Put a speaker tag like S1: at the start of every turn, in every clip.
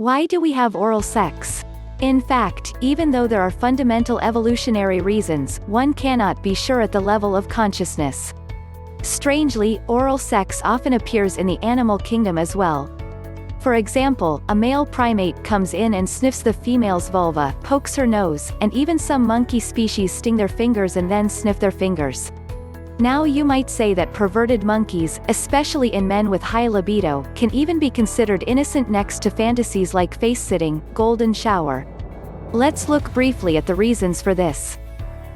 S1: Why do we have oral sex? In fact, even though there are fundamental evolutionary reasons, one cannot be sure at the level of consciousness. Strangely, oral sex often appears in the animal kingdom as well. For example, a male primate comes in and sniffs the female's vulva, pokes her nose, and even some monkey species sting their fingers and then sniff their fingers. Now you might say that perverted monkeys, especially in men with high libido, can even be considered innocent next to fantasies like face-sitting, golden shower. Let's look briefly at the reasons for this.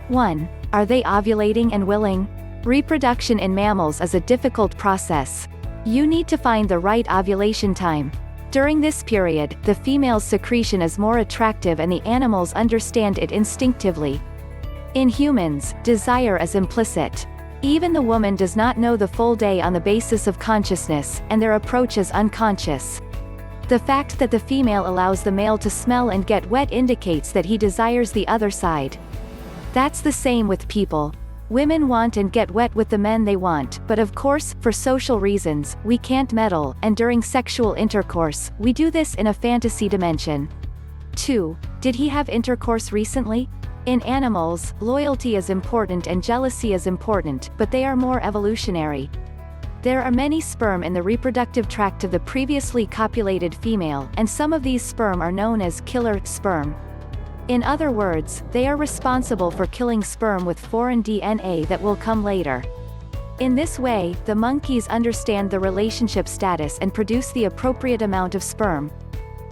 S1: 1. Are they ovulating and willing? Reproduction in mammals is a difficult process. You need to find the right ovulation time. During this period, the female's secretion is more attractive and the animals understand it instinctively. In humans, desire is implicit. Even the woman does not know the full day on the basis of consciousness, and their approach is unconscious. The fact that the female allows the male to smell and get wet indicates that he desires the other side. That's the same with people. Women want and get wet with the men they want, but of course, for social reasons, we can't meddle, and during sexual intercourse, we do this in a fantasy dimension. 2. Did he have intercourse recently? In animals, loyalty is important and jealousy is important, but they are more evolutionary. There are many sperm in the reproductive tract of the previously copulated female, and some of these sperm are known as killer sperm. In other words, they are responsible for killing sperm with foreign DNA that will come later. In this way, the monkeys understand the relationship status and produce the appropriate amount of sperm.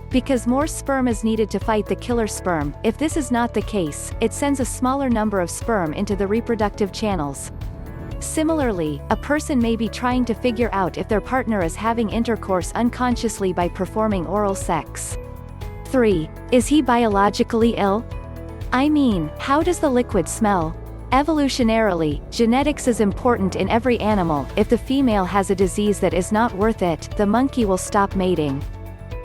S1: Because more sperm is needed to fight the killer sperm, if this is not the case, it sends a smaller number of sperm into the reproductive channels. Similarly, a person may be trying to figure out if their partner is having intercourse unconsciously by performing oral sex. 3. Is he biologically ill? I mean, how does the liquid smell? Evolutionarily, genetics is important in every animal. If the female has a disease that is not worth it, the monkey will stop mating.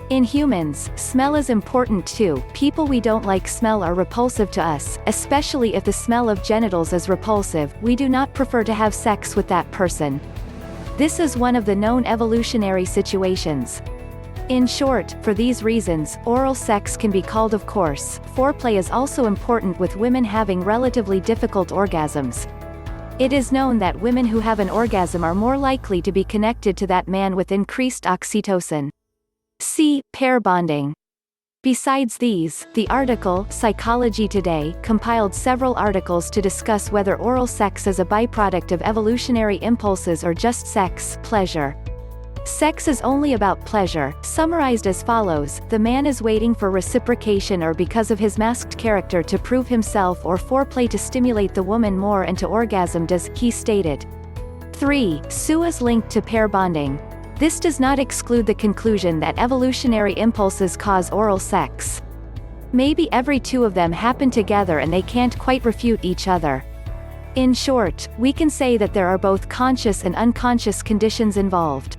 S1: In humans, smell is important too. People we don't like smell are repulsive to us, especially if the smell of genitals is repulsive. We do not prefer to have sex with that person. This is one of the known evolutionary situations. In short, for these reasons, oral sex can be called of course. Foreplay is also important with women having relatively difficult orgasms. It is known that women who have an orgasm are more likely to be connected to that man with increased oxytocin. See, pair bonding. Besides these, the article, Psychology Today, compiled several articles to discuss whether oral sex is a byproduct of evolutionary impulses or just sex, pleasure. Sex is only about pleasure, summarized as follows: the man is waiting for reciprocation or because of his masked character to prove himself, or foreplay to stimulate the woman more and to orgasm does, he stated. 3. Sue is linked to pair bonding. This does not exclude the conclusion that evolutionary impulses cause oral sex. Maybe every two of them happen together and they can't quite refute each other. In short, we can say that there are both conscious and unconscious conditions involved.